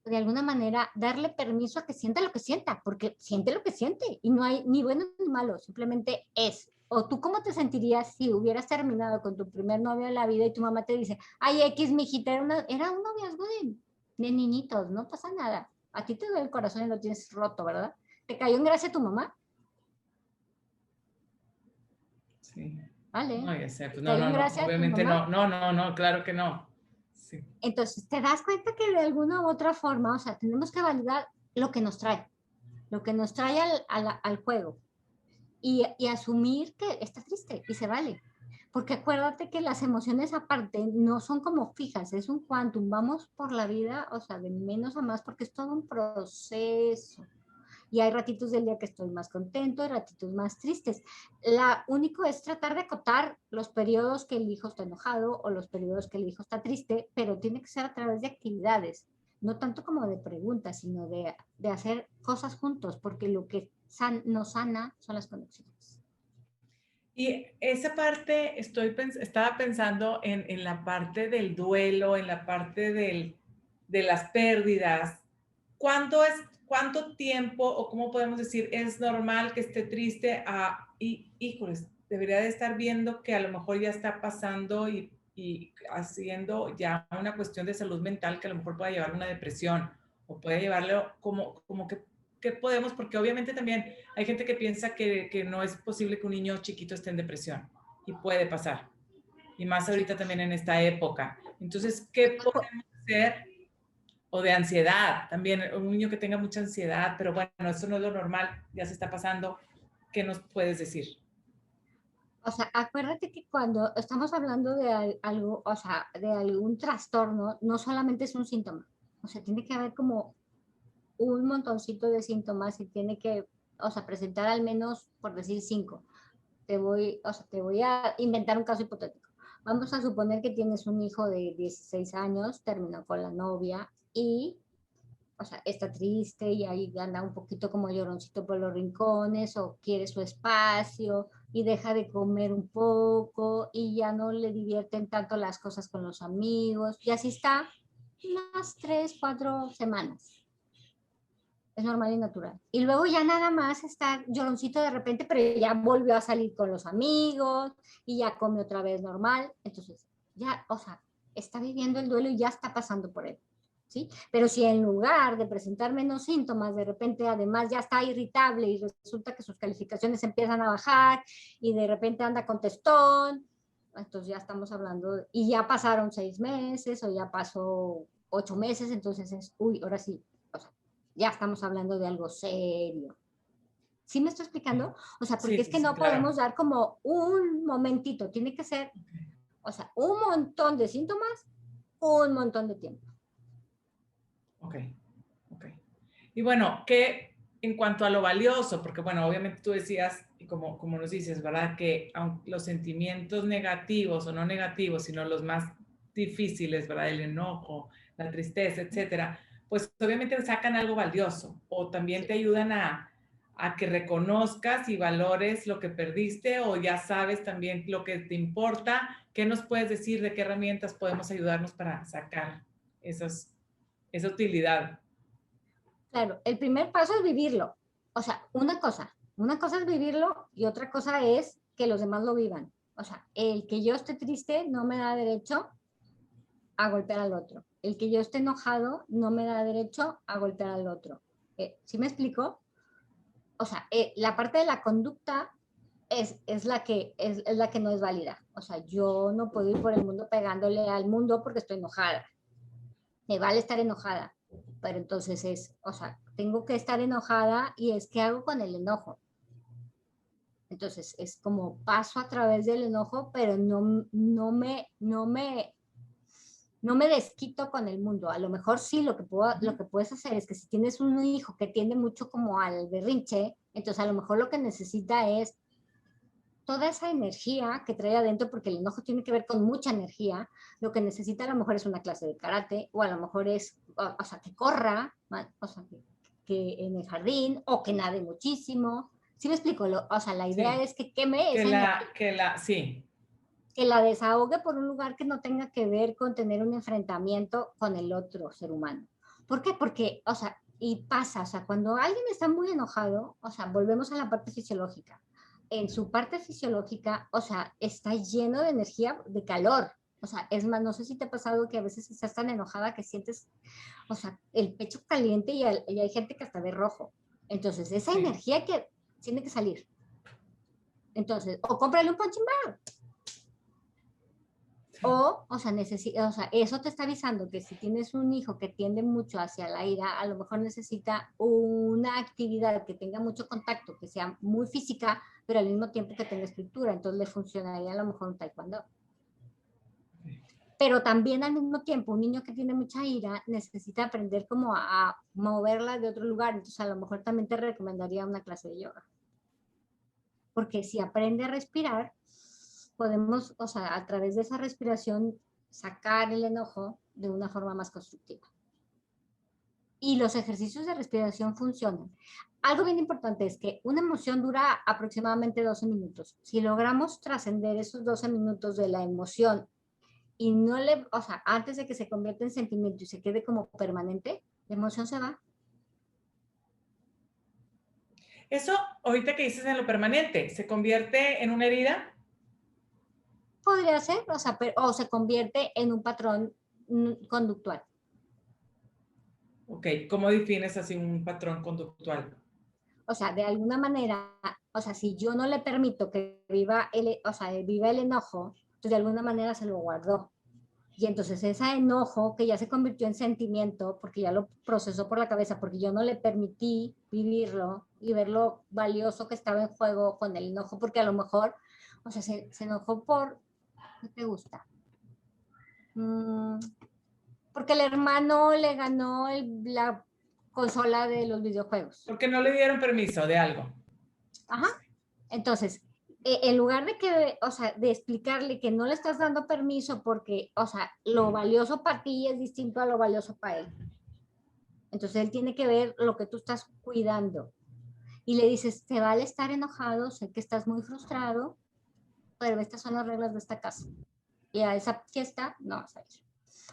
de alguna manera, darle permiso a que sienta lo que sienta, porque siente lo que siente y no hay ni bueno ni malo, simplemente es. ¿O tú cómo te sentirías si hubieras terminado con tu primer novio de la vida y tu mamá te dice, ay, X, mijita, era un noviazgo de niñitos, no pasa nada. A ti te duele el corazón y lo tienes roto, ¿verdad? ¿Te cayó en gracia tu mamá? Sí. Vale. No, ya sé, pues ¿Te no, cayó no, en no, gracia tu obviamente mamá? no, no, no, no, claro que no. Sí. Entonces, te das cuenta que de alguna u otra forma, o sea, tenemos que validar lo que nos trae al juego y asumir que está triste y se vale. Porque acuérdate que las emociones aparte no son como fijas, es un quantum, vamos por la vida, o sea, de menos a más, porque es todo un proceso. Y hay ratitos del día que estoy más contento y ratitos más tristes. La único es tratar de acotar los periodos que el hijo está enojado o los periodos que el hijo está triste, pero tiene que ser a través de actividades, no tanto como de preguntas, sino de hacer cosas juntos, porque lo que nos sana son las conexiones. Y esa parte, estaba pensando en la parte del duelo, en la parte de las pérdidas. ¿Cuánto tiempo o cómo podemos decir es normal que esté triste híjoles, debería de estar viendo que a lo mejor ya está pasando y haciendo ya una cuestión de salud mental que a lo mejor pueda llevar a una depresión o puede llevarlo como que podemos, porque obviamente también hay gente que piensa que no es posible que un niño chiquito esté en depresión y puede pasar. Y más ahorita también en esta época. Entonces, ¿qué podemos hacer? O de ansiedad, también un niño que tenga mucha ansiedad, pero bueno, eso no es lo normal, ya se está pasando. ¿Qué nos puedes decir? O sea, acuérdate que cuando estamos hablando de algo, o sea, de algún trastorno, no solamente es un síntoma. O sea, tiene que haber como un montoncito de síntomas y tiene que, o sea, presentar al menos, por decir, 5. O sea, te voy a inventar un caso hipotético. Vamos a suponer que tienes un hijo de 16 años, terminó con la novia y, o sea, está triste y ahí anda un poquito como lloroncito por los rincones o quiere su espacio y deja de comer un poco y ya no le divierten tanto las cosas con los amigos y así está unas 3, 4 semanas. Es normal y natural. Y luego ya nada más está lloroncito de repente, pero ya volvió a salir con los amigos y ya come otra vez normal. Entonces, ya, o sea, está viviendo el duelo y ya está pasando por él. ¿Sí? Pero si en lugar de presentar menos síntomas, de repente además ya está irritable y resulta que sus calificaciones empiezan a bajar y de repente anda contestón, entonces ya estamos hablando, y ya pasaron 6 meses o ya pasó 8 meses, entonces es, uy, ahora sí, o sea, ya estamos hablando de algo serio. ¿Sí me estoy explicando? O sea, Sí, porque es sí, que sí, no claro. podemos dar como un momentito, tiene que ser, o sea, un montón de síntomas, un montón de tiempo. Ok, ok. Y bueno, ¿qué en cuanto a lo valioso? Porque bueno, obviamente tú decías, y como nos dices, ¿verdad? Que aunque los sentimientos negativos o no negativos, sino los más difíciles, ¿verdad? El enojo, la tristeza, etcétera, pues obviamente sacan algo valioso o también te Sí. ayudan a que reconozcas y valores lo que perdiste o ya sabes también lo que te importa. ¿Qué nos puedes decir? ¿De qué herramientas podemos ayudarnos para sacar esa utilidad? Claro, el primer paso es vivirlo. O sea, una cosa es vivirlo y otra cosa es que los demás lo vivan. O sea, el que yo esté triste no me da derecho a golpear al otro. El que yo esté enojado no me da derecho a golpear al otro. ¿Sí me explico? O sea, la parte de la conducta es la que no es válida. O sea, yo no puedo ir por el mundo pegándole al mundo porque estoy enojada. Me vale estar enojada, pero entonces es, o sea, tengo que estar enojada y es qué hago con el enojo. Entonces es como paso a través del enojo, pero no me desquito con el mundo. A lo mejor sí, lo que puedes hacer es que si tienes un hijo que tiende mucho como al berrinche, entonces a lo mejor lo que necesita es toda esa energía que trae adentro, porque el enojo tiene que ver con mucha energía, lo que necesita a lo mejor es una clase de karate, o a lo mejor es, o sea, que corra, o sea, que en el jardín, o que nade muchísimo. ¿Sí me explico? O sea, la idea Sí, es que queme esa energía, sí, que la desahogue por un lugar que no tenga que ver con tener un enfrentamiento con el otro ser humano. ¿Por qué? Porque, o sea, y pasa, o sea, cuando alguien está muy enojado, o sea, volvemos a la parte fisiológica. En su parte fisiológica, o sea, está lleno de energía, de calor. O sea, es más, no sé si te ha pasado que a veces estás tan enojada que sientes, o sea, el pecho caliente y hay gente que hasta ve rojo. Entonces, esa sí, energía que tiene que salir. Entonces, o cómprale un punching bag. O sea, o sea, eso te está avisando que si tienes un hijo que tiende mucho hacia la ira, a lo mejor necesita una actividad que tenga mucho contacto, que sea muy física, pero al mismo tiempo que tenga escritura. Entonces le funcionaría a lo mejor un taekwondo. Pero también al mismo tiempo, un niño que tiene mucha ira necesita aprender como a moverla de otro lugar. Entonces a lo mejor también te recomendaría una clase de yoga. Porque si aprende a respirar, podemos, o sea, a través de esa respiración, sacar el enojo de una forma más constructiva. Y los ejercicios de respiración funcionan. Algo bien importante es que una emoción dura aproximadamente 12 minutos. Si logramos trascender esos 12 minutos de la emoción y no le, o sea, antes de que se convierta en sentimiento y se quede como permanente, la emoción se va. Eso, ahorita que dices en lo permanente, ¿se convierte en una herida? Podría ser, o sea, o se convierte en un patrón conductual. Ok, ¿cómo defines así un patrón conductual? O sea, de alguna manera, o sea, si yo no le permito que viva o sea, viva el enojo, entonces de alguna manera se lo guardó. Y entonces ese enojo que ya se convirtió en sentimiento, porque ya lo procesó por la cabeza, porque yo no le permití vivirlo y ver lo valioso que estaba en juego con el enojo, porque a lo mejor, o sea, se enojó por, ¿qué te gusta? Mm, porque el hermano le ganó la consola de los videojuegos. Porque no le dieron permiso de algo. Ajá. Entonces, en lugar de que, o sea, de explicarle que no le estás dando permiso porque, o sea, lo valioso para ti es distinto a lo valioso para él. Entonces, él tiene que ver lo que tú estás cuidando. Y le dices, te vale estar enojado, sé que estás muy frustrado, pero estas son las reglas de esta casa. Y a esa fiesta no vas a ir.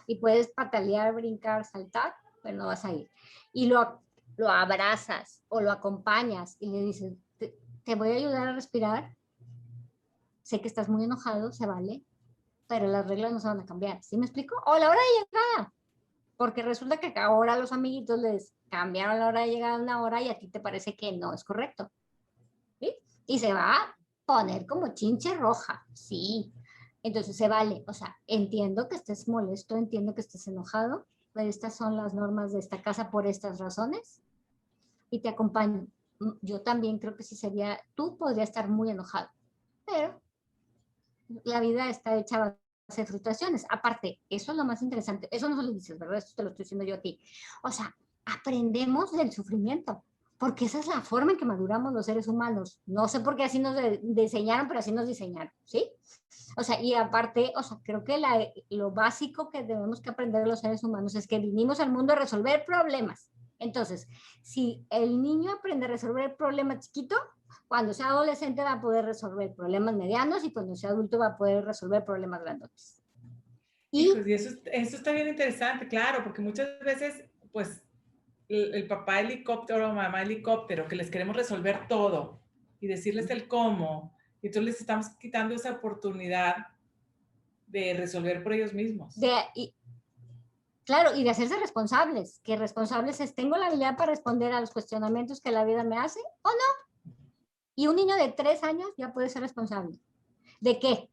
Y puedes patalear, brincar, saltar, pero no vas a ir. Y lo abrazas o lo acompañas y le dices, te voy a ayudar a respirar, sé que estás muy enojado, se vale, pero las reglas no se van a cambiar. ¿Sí me explico? O la hora de llegada, porque resulta que ahora los amiguitos les cambiaron la hora de llegada a una hora y a ti te parece que no es correcto. ¿Sí? Y se va a poner como chinche roja, sí. Entonces se vale, o sea, entiendo que estés molesto, entiendo que estés enojado, pero estas son las normas de esta casa por estas razones y te acompaño. Yo también creo que sí sería, tú podrías estar muy enojado, pero la vida está hecha a base de frustraciones. Aparte, eso es lo más interesante. Eso no se lo dices, ¿verdad? Esto te lo estoy diciendo yo a ti. O sea, aprendemos del sufrimiento, porque esa es la forma en que maduramos los seres humanos. No sé por qué así nos diseñaron, pero así nos diseñaron, ¿sí? O sea, y aparte, o sea, creo que lo básico que debemos que aprender los seres humanos es que vinimos al mundo a resolver problemas. Entonces, si el niño aprende a resolver el problema chiquito, cuando sea adolescente va a poder resolver problemas medianos y cuando sea adulto va a poder resolver problemas grandes. Hijos, Y y eso está bien interesante, claro, porque muchas veces, pues, el papá helicóptero o mamá helicóptero, que les queremos resolver todo y decirles el cómo, y entonces les estamos quitando esa oportunidad de resolver por ellos mismos. claro, y de hacerse responsables, que responsables es, ¿tengo la habilidad para responder a los cuestionamientos que la vida me hace o no? Y un niño de 3 años ya puede ser responsable. ¿De qué?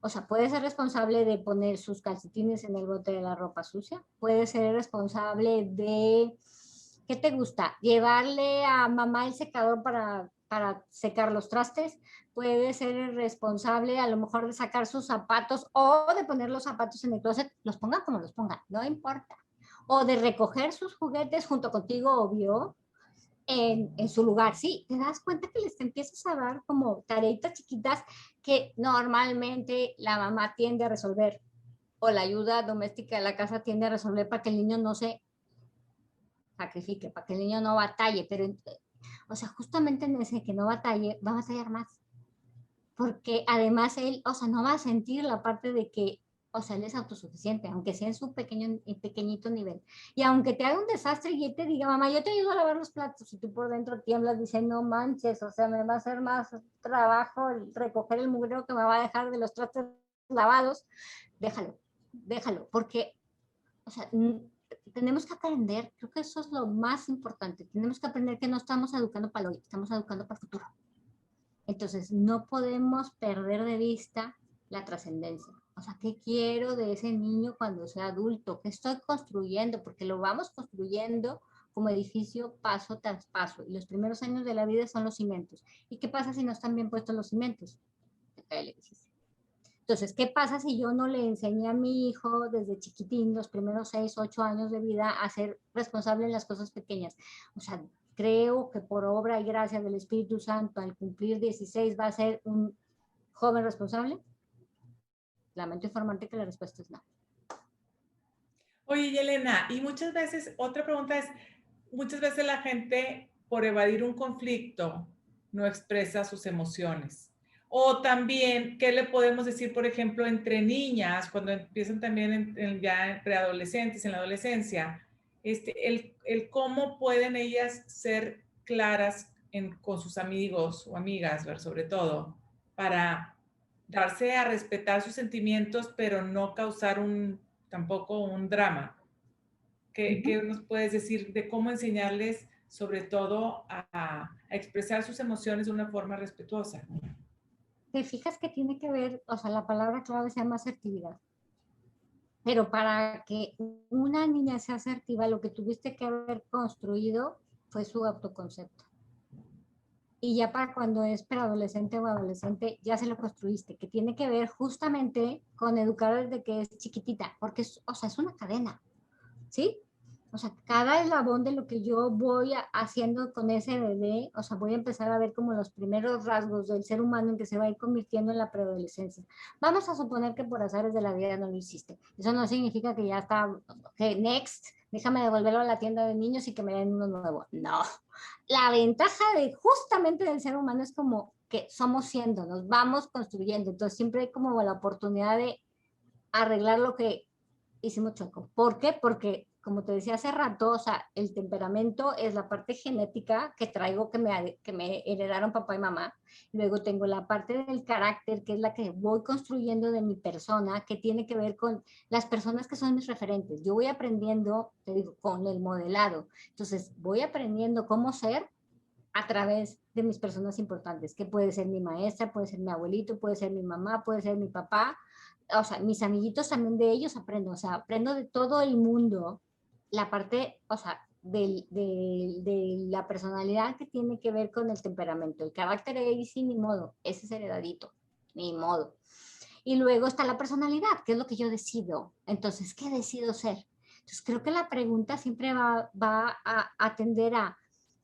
O sea, puede ser responsable de poner sus calcetines en el bote de la ropa sucia, puede ser responsable de, ¿qué te gusta? Llevarle a mamá el secador para secar los trastes, puede ser el responsable a lo mejor de sacar sus zapatos o de poner los zapatos en el closet, los ponga como los ponga, no importa. O de recoger sus juguetes junto contigo, obvio, en su lugar. Sí, te das cuenta que les empiezas a dar como tareitas chiquitas que normalmente la mamá tiende a resolver o la ayuda doméstica de la casa tiende a resolver para que el niño no se sacrifique, para que el niño no batalle, pero, o sea, justamente en ese que no batalle, va a batallar más, porque además él, o sea, no va a sentir la parte de que, o sea, él es autosuficiente, aunque sea en su pequeñito nivel. Y aunque te haga un desastre y él te diga, mamá, yo te ayudo a lavar los platos, y tú por dentro tiemblas, dices, no manches, o sea, me va a hacer más trabajo recoger el mugrero que me va a dejar de los trastes lavados, déjalo, déjalo, porque, o sea, tenemos que aprender, creo que eso es lo más importante, tenemos que aprender que no estamos educando para hoy, estamos educando para el futuro. Entonces, no podemos perder de vista la trascendencia. O sea, ¿qué quiero de ese niño cuando sea adulto? ¿Qué estoy construyendo? Porque lo vamos construyendo como edificio paso tras paso. Y los primeros años de la vida son los cimientos. ¿Y qué pasa si no están bien puestos los cimientos? Se cae el edificio. Entonces, ¿qué pasa si yo no le enseñé a mi hijo desde chiquitín, los primeros 6, 8 años de vida, a ser responsable en las cosas pequeñas? O sea, creo que por obra y gracia del Espíritu Santo, al cumplir 16, va a ser un joven responsable. Lamento informarte que la respuesta es no. Oye, Elena, y muchas veces, otra pregunta es, muchas veces la gente, por evadir un conflicto, no expresa sus emociones. O también, ¿qué le podemos decir, por ejemplo, entre niñas, cuando empiezan también ya en preadolescentes, en la adolescencia, el cómo pueden ellas ser claras con sus amigos o amigas, sobre todo, para darse a respetar sus sentimientos, pero no causar tampoco un drama? ¿Qué nos puedes decir de cómo enseñarles, sobre todo, a expresar sus emociones de una forma respetuosa? Te fijas que tiene que ver, o sea, la palabra clave se llama asertividad. Pero para que una niña sea asertiva, lo que tuviste que haber construido fue su autoconcepto. Y ya para cuando es preadolescente o adolescente, ya se lo construiste, que tiene que ver justamente con educar desde que es chiquitita, porque es, o sea, es una cadena, ¿sí? O sea, cada eslabón de lo que yo voy haciendo con ese bebé, o sea, voy a empezar a ver como los primeros rasgos del ser humano en que se va a ir convirtiendo en la preadolescencia. Vamos a suponer que por azares de la vida no lo hiciste. Eso no significa que ya está, que next, déjame devolverlo a la tienda de niños y que me den uno nuevo. No. La ventaja de justamente del ser humano es como que somos siendo, nos vamos construyendo. Entonces siempre hay como la oportunidad de arreglar lo que hicimos chueco. ¿Por qué? Porque, como te decía hace rato, o sea, el temperamento es la parte genética que traigo, que me heredaron papá y mamá. Luego tengo la parte del carácter, que es la que voy construyendo de mi persona, que tiene que ver con las personas que son mis referentes. Yo voy aprendiendo, te digo, con el modelado. Entonces, voy aprendiendo cómo ser a través de mis personas importantes, que puede ser mi maestra, puede ser mi abuelito, puede ser mi mamá, puede ser mi papá, o sea, mis amiguitos también de ellos aprendo, o sea, aprendo de todo el mundo, la parte, o sea, de la personalidad que tiene que ver con el temperamento, el carácter ahí sí, ni modo, ese es heredadito, ni modo. Y luego está la personalidad, que es lo que yo decido. Entonces, ¿qué decido ser? Entonces, creo que la pregunta siempre va a atender a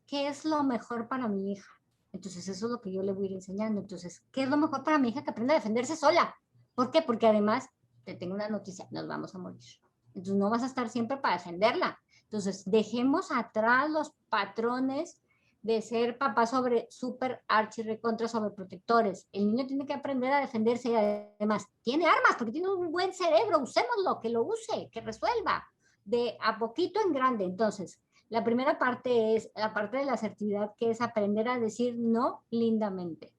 ¿qué es lo mejor para mi hija? Entonces, eso es lo que yo le voy a ir enseñando. Entonces, ¿qué es lo mejor para mi hija? Que aprenda a defenderse sola. ¿Por qué? Porque además, te tengo una noticia, nos vamos a morir. Entonces, no vas a estar siempre para defenderla. Entonces, dejemos atrás los patrones de ser papá sobre súper archi recontra sobreprotectores. El niño tiene que aprender a defenderse y además tiene armas porque tiene un buen cerebro, usémoslo, que lo use, que resuelva de a poquito en grande. Entonces, la primera parte es la parte de la asertividad, que es aprender a decir no lindamente.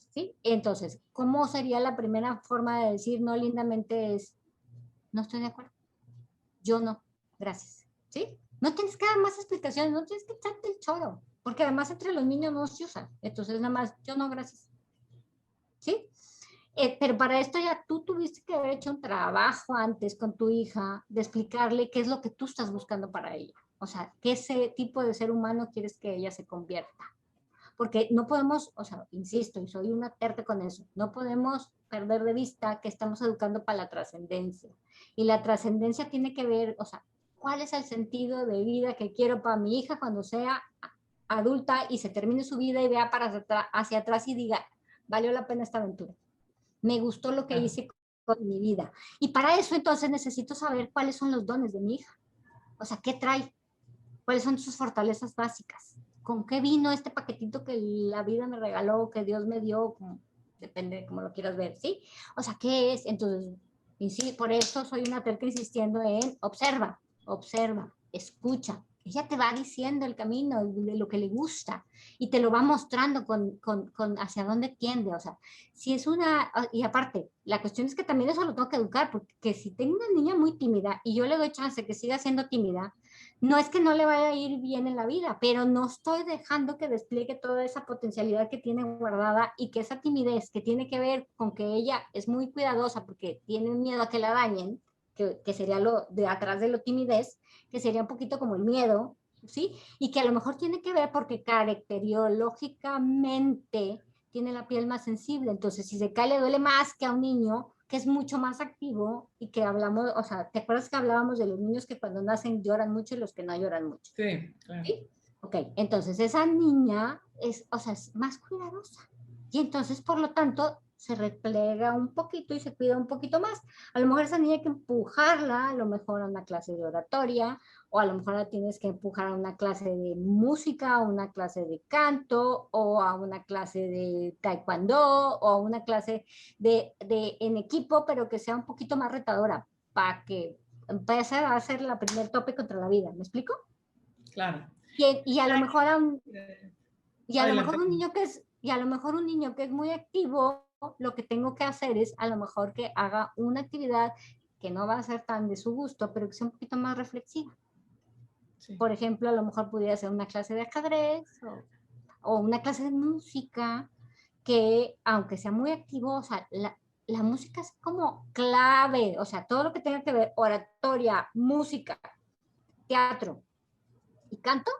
¿Sí? Entonces, ¿cómo sería la primera forma de decir no lindamente? Es, no estoy de acuerdo. Yo no. Gracias. ¿Sí? No tienes que dar más explicaciones, no tienes que echarte el choro, porque además entre los niños no se usa. Entonces, nada más, yo no, gracias. ¿Sí? Pero para esto ya tú tuviste que haber hecho un trabajo antes con tu hija de explicarle qué es lo que tú estás buscando para ella. O sea, qué ese tipo de ser humano quieres que ella se convierta. Porque no podemos, o sea, insisto, y soy una terca con eso, no podemos perder de vista que estamos educando para la trascendencia. Y la trascendencia tiene que ver, o sea, ¿cuál es el sentido de vida que quiero para mi hija cuando sea adulta y se termine su vida y vea para hacia atrás y diga, valió la pena esta aventura? Me gustó lo que Claro. hice con mi vida. Y para eso entonces necesito saber cuáles son los dones de mi hija. O sea, ¿qué trae? ¿Cuáles son sus fortalezas básicas? ¿Con qué vino este paquetito que la vida me regaló, que Dios me dio? Depende de cómo lo quieras ver, ¿sí? O sea, ¿qué es? Entonces, y sí, por eso soy una terca insistiendo en observa, observa, escucha. Ella te va diciendo el camino de lo que le gusta y te lo va mostrando con hacia dónde tiende. O sea, si es una, y aparte, la cuestión es que también eso lo tengo que educar, porque si tengo una niña muy tímida y yo le doy chance que siga siendo tímida, no es que no le vaya a ir bien en la vida, pero no estoy dejando que despliegue toda esa potencialidad que tiene guardada y que esa timidez que tiene que ver con que ella es muy cuidadosa porque tiene miedo a que la dañen, que sería lo de atrás de lo timidez, que sería un poquito como el miedo, ¿sí? Y que a lo mejor tiene que ver porque caracteriológicamente tiene la piel más sensible, entonces si se cae le duele más que a un niño que es mucho más activo y que hablamos, o sea, ¿te acuerdas que hablábamos de los niños que cuando nacen lloran mucho y los que no lloran mucho? Sí, claro. ¿Sí? Ok, entonces esa niña es, o sea, es más cuidadosa y entonces por lo tanto se replega un poquito y se cuida un poquito más. A lo mejor esa niña hay que empujarla, a lo mejor a una clase de oratoria, o a lo mejor la tienes que empujar a una clase de música, a una clase de canto, o a una clase de taekwondo, o a una clase en equipo, pero que sea un poquito más retadora, para que empiece a hacer la primer tope contra la vida. ¿Me explico? Claro. Y a lo mejor a un... Y a lo Adelante. mejor un niño que es, y a lo mejor un niño que es muy activo, lo que tengo que hacer es a lo mejor que haga una actividad que no va a ser tan de su gusto, pero que sea un poquito más reflexiva. Sí. Por ejemplo, a lo mejor pudiera ser una clase de ajedrez o una clase de música que, aunque sea muy activo, o sea, la música es como clave, o sea, todo lo que tenga que ver oratoria, música, teatro y canto,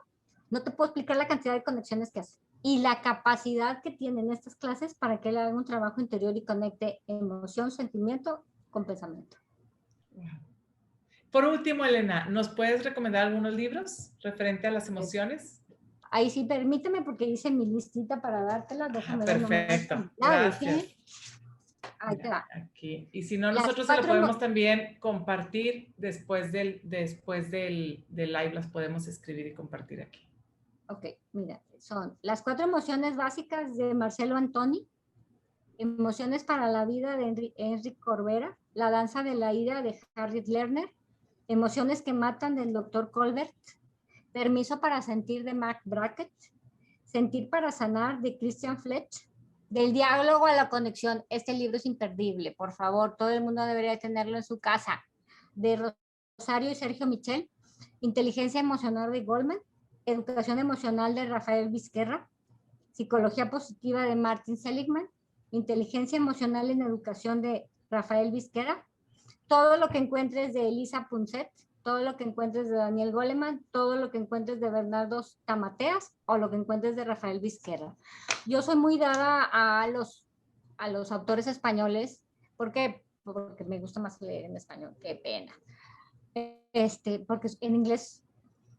no te puedo explicar la cantidad de conexiones que hace y la capacidad que tienen estas clases para que él haga un trabajo interior y conecte emoción, sentimiento con pensamiento. Por último, Elena, ¿nos puedes recomendar algunos libros referente a las emociones? Ahí sí, permíteme porque hice mi listita para dártela, déjame ver nomás. Perfecto, La gracias. dejé, ahí te Mira, va. aquí. Y si no, Las nosotros se lo cuatro, podemos también compartir después del live, las podemos escribir y compartir aquí. ok, mira, son las 4 emociones básicas de Marcelo Antoni, emociones para la vida de Enrique Corbera, la danza de la ira de Harriet Lerner, emociones que matan del Dr. Colbert, permiso para sentir de Mark Brackett, sentir para sanar de Christian Fletch, del diálogo a la conexión. Este libro es imperdible, por favor, todo el mundo debería tenerlo en su casa, de Rosario y Sergio Michel, inteligencia emocional de Goldman, educación emocional de Rafael Vizquerra, psicología positiva de Martin Seligman, inteligencia emocional en educación de Rafael Vizquera, todo lo que encuentres de Elisa Punset, todo lo que encuentres de Daniel Goleman, todo lo que encuentres de Bernardo Tamateas o lo que encuentres de Rafael Vizquerra. Yo soy muy dada a los autores españoles, porque me gusta más leer en español, qué pena. Porque en inglés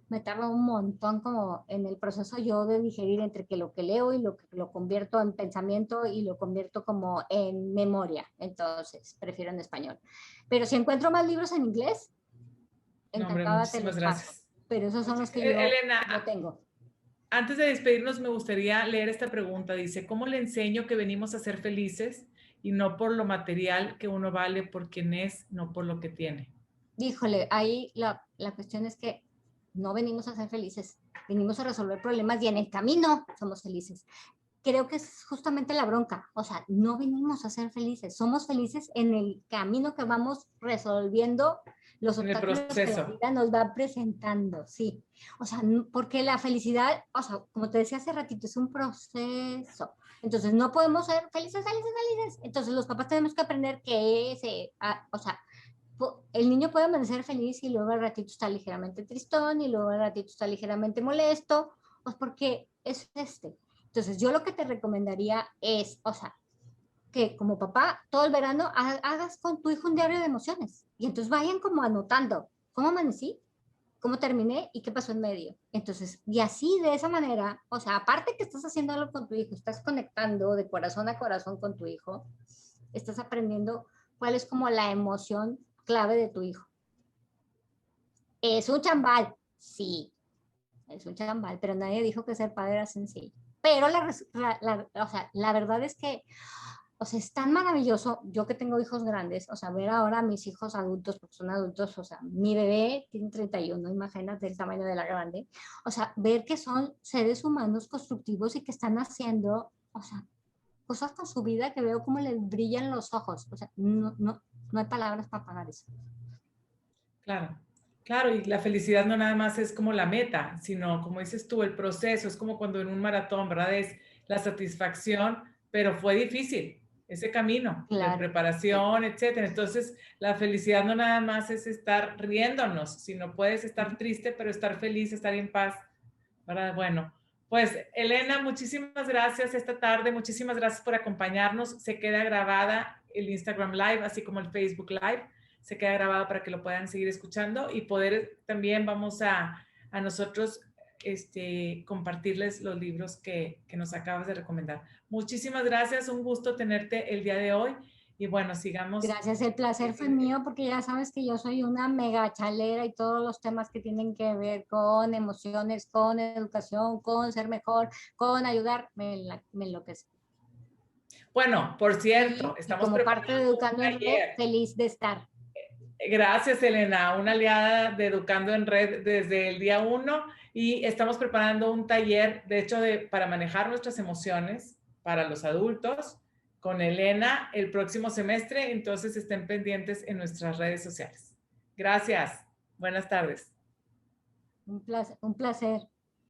me tarda un montón como en el proceso yo de digerir entre que lo que leo y lo que lo convierto en pensamiento y lo convierto como en memoria. Entonces, prefiero en español. Pero si encuentro más libros en inglés, No, hombre, encantada te muchísimas los paso. gracias. Pero esos son los que Elena, yo tengo. antes de despedirnos, me gustaría leer esta pregunta. Dice, ¿cómo le enseño que venimos a ser felices y no por lo material, que uno vale por quien es, no por lo que tiene? Híjole, ahí la cuestión es que no venimos a ser felices, venimos a resolver problemas y en el camino somos felices. Creo que es justamente la bronca, o sea, no venimos a ser felices, somos felices en el camino que vamos resolviendo los En el obstáculos que la proceso. vida nos va presentando, sí. O sea, porque la felicidad, o sea, como te decía hace ratito, es un proceso. Entonces, no podemos ser felices, felices, felices. Entonces, los papás tenemos que aprender que o sea, el niño puede amanecer feliz y luego al ratito está ligeramente tristón y luego al ratito está ligeramente molesto, pues porque es Entonces, yo lo que te recomendaría es, o sea, que como papá, todo el verano hagas con tu hijo un diario de emociones y entonces vayan como anotando cómo amanecí, cómo terminé y qué pasó en medio. Entonces, y así de esa manera, o sea, aparte que estás haciendo algo con tu hijo, estás conectando de corazón a corazón con tu hijo, estás aprendiendo cuál es como la emoción clave de tu hijo. ¿Es un chambal? Sí, es un chambal, pero nadie dijo que ser padre era sencillo. Pero o sea, la verdad es que, o sea, es tan maravilloso, yo que tengo hijos grandes, o sea, ver ahora a mis hijos adultos, porque son adultos, o sea, mi bebé tiene 31, imagínate el tamaño de la grande, o sea, ver que son seres humanos constructivos y que están haciendo, o sea, cosas con su vida que veo como les brillan los ojos, o sea, no hay palabras para pagar eso. Claro, claro, y la felicidad no nada más es como la meta, sino como dices tú, el proceso, es como cuando en un maratón, ¿verdad? Es la satisfacción, pero fue difícil ese camino de Claro, sí. preparación, etcétera. Entonces, la felicidad no nada más es estar riéndonos, sino puedes estar triste, pero estar feliz, estar en paz, ¿verdad? Bueno, pues Elena, muchísimas gracias esta tarde, muchísimas gracias por acompañarnos. Se queda grabada el Instagram Live, así como el Facebook Live. Se queda grabado para que lo puedan seguir escuchando y poder también vamos a nosotros compartirles los libros que nos acabas de recomendar. Muchísimas gracias, un gusto tenerte el día de hoy y bueno, sigamos. Gracias, el placer fue mío porque ya sabes que yo soy una mega chalera y todos los temas que tienen que ver con emociones, con educación, con ser mejor, con ayudar, me enloquece. Bueno, por cierto, Y estamos como parte de preparando un Educando en Red, taller. feliz de estar. Gracias, Elena, una aliada de Educando en Red desde el día 1 Y estamos preparando un taller, de hecho, para manejar nuestras emociones para los adultos con Elena el próximo semestre. Entonces estén pendientes en nuestras redes sociales. Gracias. Buenas tardes. Un placer.